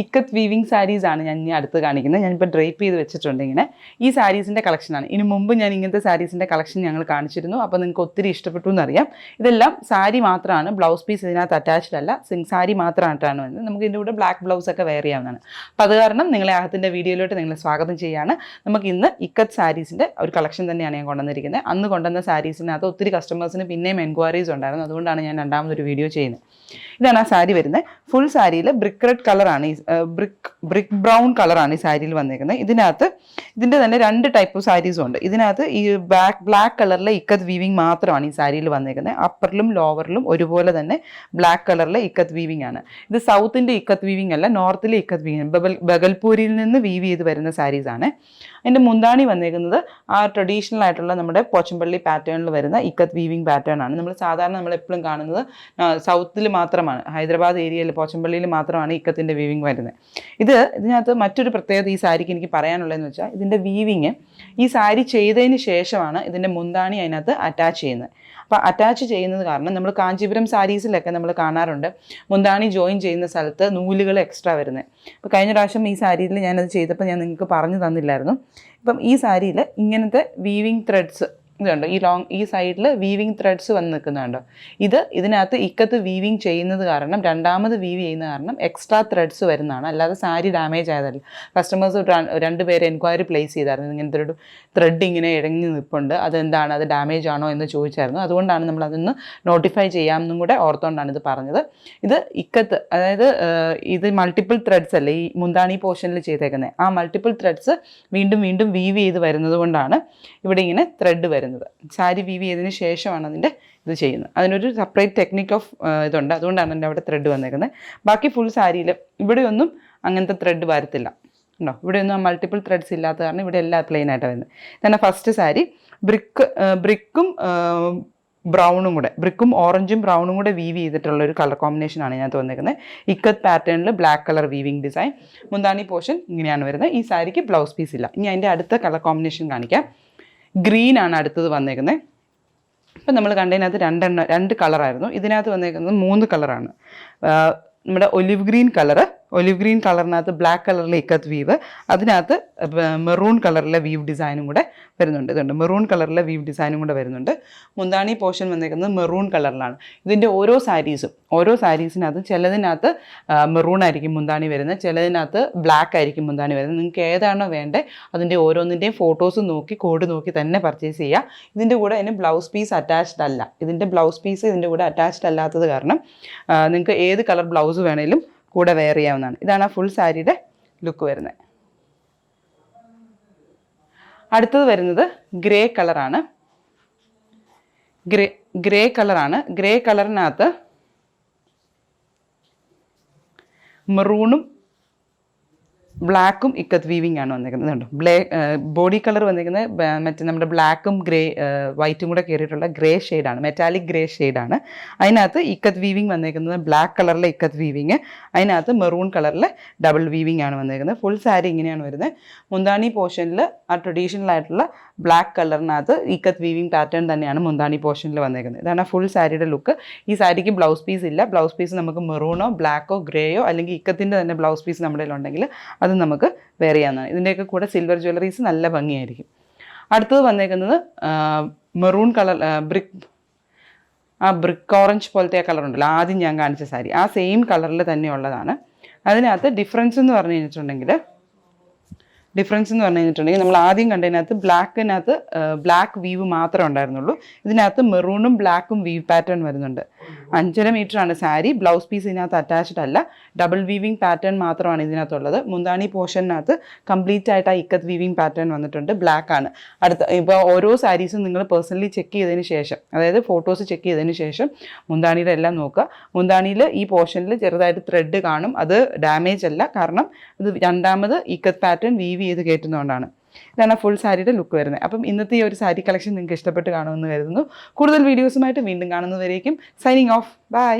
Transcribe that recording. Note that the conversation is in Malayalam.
ഇക്കത്ത് വീവിങ് സാരീസ് ആണ് ഞാൻ ഇനി അടുത്ത് കാണിക്കുന്നത്. ഞാനിപ്പോൾ ഡ്രേപ്പ് ചെയ്ത് വെച്ചിട്ടുണ്ട് ഇങ്ങനെ. ഈ സാരീസിൻ്റെ കളക്ഷനാണ്. ഇനി മുമ്പ് ഞാൻ ഇങ്ങനത്തെ സാരീസിൻ്റെ കളക്ഷൻ ഞങ്ങൾ കാണിച്ചിരുന്നു. അപ്പോൾ നിങ്ങൾക്ക് ഒത്തിരി ഇഷ്ടപ്പെട്ടു എന്നറിയാം. ഇതെല്ലാം സാരി മാത്രമാണ്, ബ്ലൗസ് പീസ് ഇതിനകത്ത് അറ്റാച്ച്ഡ് അല്ല, സാരി മാത്രമായിട്ടാണ് വരുന്നത്. നമുക്ക് ഇതിൻ്റെ കൂടെ ബ്ലാക്ക് ബ്ലൗസ് ഒക്കെ വെയർ ചെയ്യാവുന്നതാണ്. അപ്പോൾ അത് കാരണം നിങ്ങളെ അകത്തിൻ്റെ വീഡിയോയിലോട്ട് നിങ്ങളെ സ്വാഗതം ചെയ്യുകയാണ്. നമുക്ക് ഇന്ന് ഇക്കത്ത് സാരീസിൻ്റെ ഒരു കളക്ഷൻ തന്നെയാണ് ഞാൻ കൊണ്ടുവന്നിരിക്കുന്നത്. അന്ന് കൊണ്ടുവന്ന സാരീസിനകത്ത് ഒത്തിരി കസ്റ്റമേഴ്സിന് പിന്നെയും എൻക്വയറീസ് ഉണ്ടായിരുന്നു. അതുകൊണ്ടാണ് ഞാൻ രണ്ടാമതൊരു വീഡിയോ ചെയ്യുന്നത്. ഇതാണ് ആ സാരി വരുന്നത്. ഫുൾ സാരിയിൽ ബ്രിക്ക് റെഡ് കളറാണ്, ബ്രിക്ക് ബ്രൗൺ കളറാണ് ഈ സാരിയിൽ വന്നേക്കുന്നത്. ഇതിൻ്റെ തന്നെ 2 ടൈപ്പ് സാരീസും ഉണ്ട്. ഇതിനകത്ത് ഈ ബ്ലാക്ക് കളറിലെ ഇക്കത്ത് വീവിങ് മാത്രമാണ് ഈ സാരിയിൽ വന്നേക്കുന്നത്. അപ്പറിലും ലോവറിലും ഒരുപോലെ തന്നെ ബ്ലാക്ക് കളറിലെ ഇക്കത്ത് വീവിങ് ആണ്. ഇത് സൗത്തിൻ്റെ ഇക്കത്ത് വീവിങ് അല്ല, നോർത്തിലെ ഇക്കത്ത് വീവിങ്, ബഗൽപൂരിൽ നിന്ന് വീവ് ചെയ്ത് വരുന്ന സാരീസാണ്. അതിൻ്റെ മുന്താണി വന്നേക്കുന്നത് ആ ട്രഡീഷണൽ ആയിട്ടുള്ള നമ്മുടെ പോച്ചമ്പള്ളി പാറ്റേണിൽ വരുന്ന ഇക്കത്ത് വീവിങ് പാറ്റേൺ ആണ്. നമ്മൾ എപ്പോഴും കാണുന്നത് സൗത്തിൽ മാത്രമാണ്, ഹൈദരാബാദ് ഏരിയയിൽ പോച്ചമ്പള്ളിയിൽ മാത്രമാണ് ഇക്കത്തിൻ്റെ വീവിങ് വരുന്നത്. ഇതിനകത്ത് മറ്റൊരു പ്രത്യേകത ഈ സാരിക്ക് എനിക്ക് പറയാനുള്ളതെന്ന് വെച്ചാൽ, ഇതിൻ്റെ വീവിങ് ഈ സാരി ചെയ്തതിന് ശേഷമാണ് ഇതിൻ്റെ മുന്താണി അതിനകത്ത് അറ്റാച്ച് ചെയ്യുന്നത്. അപ്പോൾ അറ്റാച്ച് ചെയ്യുന്നത് കാരണം നമ്മൾ കാഞ്ചീപുരം സാരീസിലൊക്കെ നമ്മൾ കാണാറുണ്ട് മുന്താണി ജോയിൻ ചെയ്യുന്ന സ്ഥലത്ത് നൂലുകൾ എക്സ്ട്രാ വരുന്നത്. അപ്പോൾ കഴിഞ്ഞ പ്രാവശ്യം ഈ സാരിയിൽ ഞാനത് ചെയ്തപ്പോൾ ഞാൻ നിങ്ങൾക്ക് പറഞ്ഞു തന്നില്ലായിരുന്നു. ഇപ്പം ഈ സാരിയിൽ ഇങ്ങനത്തെ വീവിങ് ത്രെഡ്സ് ഇതുണ്ട്, ഈ സൈഡിൽ വീവിങ് ത്രെഡ്സ് വന്ന് നിൽക്കുന്നുണ്ടോ. ഇതിനകത്ത് ഇക്കത്ത് വീവിങ് ചെയ്യുന്നത് കാരണം, രണ്ടാമത് വീവ് ചെയ്യുന്ന കാരണം എക്സ്ട്രാ ത്രെഡ്സ് വരുന്നതാണ്, അല്ലാതെ സാരി ഡാമേജ് ആയതല്ല. കസ്റ്റമേഴ്സ് 2 പേര് എൻക്വയറി പ്ലേസ് ചെയ്തായിരുന്നു, ഇങ്ങനത്തെ ഒരു ത്രെഡ് ഇങ്ങനെ ഇഴങ്ങി നിൽപ്പുണ്ട്, അതെന്താണ്, അത് ഡാമേജ് ആണോ എന്ന് ചോദിച്ചായിരുന്നു. അതുകൊണ്ടാണ് നമ്മൾ അതൊന്ന് നോട്ടിഫൈ ചെയ്യാമെന്നും കൂടെ ഓർത്തുകൊണ്ടാണ് ഇത് പറഞ്ഞത്. ഇത് ഇക്കത്ത്, അതായത് ഇത് മൾട്ടിപ്പിൾ ത്രെഡ്സ് അല്ലേ ഈ മുന്താണി പോർഷനിൽ ചെയ്തേക്കുന്നത്. ആ മൾട്ടിപ്പിൾ ത്രെഡ്സ് വീണ്ടും വീണ്ടും വീവ് ചെയ്ത് വരുന്നത് കൊണ്ടാണ് ഇവിടെ ഇങ്ങനെ ത്രെഡ് വരുന്നത്. സാരി വീവ് ചെയ്തതിന് ശേഷമാണ് അതിൻ്റെ ഇത് ചെയ്യുന്നത്. അതിനൊരു സെപ്പറേറ്റ് ടെക്നിക്ക് ഓഫ് ഇതുണ്ട്, അതുകൊണ്ടാണ് എൻ്റെ അവിടെ ത്രെഡ് വന്നേക്കുന്നത്. ബാക്കി ഫുൾ സാരിയിൽ ഇവിടെയൊന്നും അങ്ങനത്തെ ത്രെഡ് വരത്തില്ല ഉണ്ടോ. ഇവിടെയൊന്നും ആ മൾട്ടിപ്പിൾ ത്രെഡ്സ് ഇല്ലാത്ത കാരണം ഇവിടെ എല്ലാം പ്ലെയിൻ ആയിട്ട് വരുന്നത്. ഇതാണ് ഫസ്റ്റ് സാരി. ബ്രിക്കും ബ്രൗണും കൂടെ, ബ്രിക്കും ഓറഞ്ചും ബ്രൗണും കൂടെ വീവ് ചെയ്തിട്ടുള്ള ഒരു കളർ കോമ്പിനേഷനാണ് ഇതിനകത്ത് വന്നിരിക്കുന്നത്. ഇക്കത്ത് പാറ്റേണിൽ ബ്ലാക്ക് കളർ വീവിങ് ഡിസൈൻ. മുന്താണി പോർഷൻ ഇങ്ങനെയാണ് വരുന്നത്. ഈ സാരിക്ക് ബ്ലൗസ് പീസ് ഇല്ല. ഇനി അതിൻ്റെ അടുത്ത കളർ കോമ്പിനേഷൻ കാണിക്കാം. ഗ്രീനാണ് അടുത്തത് വന്നേക്കുന്നത്. ഇപ്പം നമ്മൾ കണ്ടതിനകത്ത് 2 കളറായിരുന്നു. ഇതിനകത്ത് വന്നേക്കുന്നത് 3 കളറാണ്. നമ്മുടെ ഒലിവ് ഗ്രീൻ കളറിനകത്ത് ബ്ലാക്ക് കളറിലെ ഇക്കത്ത് വീവ്, അതിനകത്ത് മെറൂൺ കളറിലെ വീവ് ഡിസൈനും കൂടെ വരുന്നുണ്ട്. ഇതുണ്ട്, മെറൂൺ കളറിലെ വീവ് ഡിസൈനും കൂടെ വരുന്നുണ്ട്. മുന്താണി പോർഷൻ വന്നേക്കുന്നത് മെറൂൺ കളറിലാണ്. ഇതിൻ്റെ ഓരോ സാരീസിനകത്ത് ചിലതിനകത്ത് മെറൂൺ ആയിരിക്കും മുന്താണി വരുന്നത്, ചിലതിനകത്ത് ബ്ലാക്ക് ആയിരിക്കും മുന്താണി വരുന്നത്. നിങ്ങൾക്ക് ഏതാണോ വേണ്ടത് അതിൻ്റെ ഓരോന്നിൻ്റെയും ഫോട്ടോസ് നോക്കി കോഡ് നോക്കി തന്നെ പർച്ചേസ് ചെയ്യുക. ഇതിൻ്റെ കൂടെ അതിന് ബ്ലൗസ് പീസ് അറ്റാച്ച്ഡ് അല്ല. ഇതിൻ്റെ ബ്ലൗസ് പീസ് ഇതിൻ്റെ കൂടെ അറ്റാച്ച്ഡ് അല്ലാത്തത് കാരണം നിങ്ങൾക്ക് ഏത് കളർ ബ്ലൗസ് വേണേലും കൂടെ വെയർ ചെയ്യാവുന്നതാണ്. ഇതാണ് ആ ഫുൾ സാരിയുടെ ലുക്ക് വരുന്നത്. അടുത്തത് വരുന്നത് ഗ്രേ കളറാണ്. ഗ്രേ കളറിനകത്ത് മെറൂണും ബ്ലാക്കും ഇക്കത്ത് വീവിങ് ആണ് വന്നിരിക്കുന്നത്. കണ്ടോ, ബോഡി കളർ വന്നിരിക്കുന്നത് മറ്റേ നമ്മുടെ ബ്ലാക്കും വൈറ്റും കൂടെ കയറിയിട്ടുള്ള ഗ്രേ ഷെയ്ഡാണ്, മെറ്റാലിക് ഗ്രേ ഷെയ്ഡാണ്. അതിനകത്ത് ഇക്കത്ത് വീവിങ് വന്നിരിക്കുന്നത് ബ്ലാക്ക് കളറിലെ ഇക്കത്ത് വീവിങ്, അതിനകത്ത് മെറൂൺ കളറിലെ ഡബിൾ വീവിങ് ആണ് വന്നിരിക്കുന്നത്. ഫുൾ സാരി ഇങ്ങനെയാണ് വരുന്നത്. മുന്താണി പോർഷനിൽ ആ ട്രഡീഷണൽ ആയിട്ടുള്ള ബ്ലാക്ക് കളറിനകത്ത് ഇക്കത്ത് വീവിങ് പാറ്റേൺ തന്നെയാണ് മുന്താണി പോർഷനിൽ വന്നിരിക്കുന്നത്. ഇതാണ് ഫുൾ സാരിയുടെ ലുക്ക്. ഈ സാരിക്ക് ബ്ലൗസ് പീസ് ഇല്ല. ബ്ലൗസ് പീസ് നമുക്ക് മെറൂണോ ബ്ലാക്കോ ഗ്രേയോ അല്ലെങ്കിൽ ഇക്കത്തിൻ്റെ തന്നെ ബ്ലൗസ് പീസ് നമ്മുടെ ഉണ്ടെങ്കിൽ അത് നമുക്ക് വെയർ ചെയ്യാവുന്നതാണ്. ഇതിൻ്റെയൊക്കെ കൂടെ സിൽവർ ജ്വല്ലറീസ് നല്ല ഭംഗിയായിരിക്കും. അടുത്തത് വന്നേക്കുന്നത് മെറൂൺ കളർ, ബ്രിക്ക് ഓറഞ്ച് പോലത്തെ ആ കളർ ഉണ്ടല്ലോ, ആദ്യം ഞാൻ കാണിച്ച സാരി ആ സെയിം കളറിൽ തന്നെ ഉള്ളതാണ്. അതിനകത്ത് ഡിഫറൻസ് എന്ന് പറഞ്ഞു കഴിഞ്ഞിട്ടുണ്ടെങ്കിൽ നമ്മൾ ആദ്യം കണ്ടതിനകത്ത് ബ്ലാക്ക് വീവ് മാത്രമേ ഉണ്ടായിരുന്നുള്ളൂ. ഇതിനകത്ത് മെറൂണും ബ്ലാക്കും വീവ് പാറ്റേൺ വരുന്നുണ്ട്. 5.5 മീറ്ററാണ് സാരി. ബ്ലൗസ് പീസ് ഇതിനകത്ത് അറ്റാച്ച്ഡ് അല്ല, ഡബിൾ വീവിങ് പാറ്റേൺ മാത്രമാണ് ഇതിനകത്തുള്ളത്. മുന്താണി പോർഷനകത്ത് കംപ്ലീറ്റ് ആയിട്ട് ആ ഇക്കത്ത് വീവിങ് പാറ്റേൺ വന്നിട്ടുണ്ട്, ബ്ലാക്ക് ആണ്. ഇപ്പോൾ ഓരോ സാരീസും നിങ്ങൾ പേഴ്സണലി ചെക്ക് ചെയ്തതിന് ശേഷം, അതായത് ഫോട്ടോസ് ചെക്ക് ചെയ്തതിന് ശേഷം മുന്താണിയുടെ എല്ലാം നോക്കുക. മുന്താണിയിൽ ഈ പോർഷനിൽ ചെറുതായിട്ട് ത്രെഡ് കാണും, അത് ഡാമേജ് അല്ല, കാരണം ഇത് രണ്ടാമത് ഇക്കത്ത് പാറ്റേൺ വീവ് ചെയ്ത് കയറ്റുന്നതുകൊണ്ടാണ്. ഇതാണ് ഫുൾ സാരിയുടെ ലുക്ക് വരുന്നത്. അപ്പം ഇന്നത്തെ ഈ ഒരു സാരി കളക്ഷൻ നിങ്ങൾക്ക് ഇഷ്ടപ്പെട്ട് കാണുമെന്ന് കരുതുന്നു. കൂടുതൽ വീഡിയോസുമായിട്ട് വീണ്ടും കാണുന്നതുവരേക്കും സൈനിങ് ഓഫ്. ബൈ.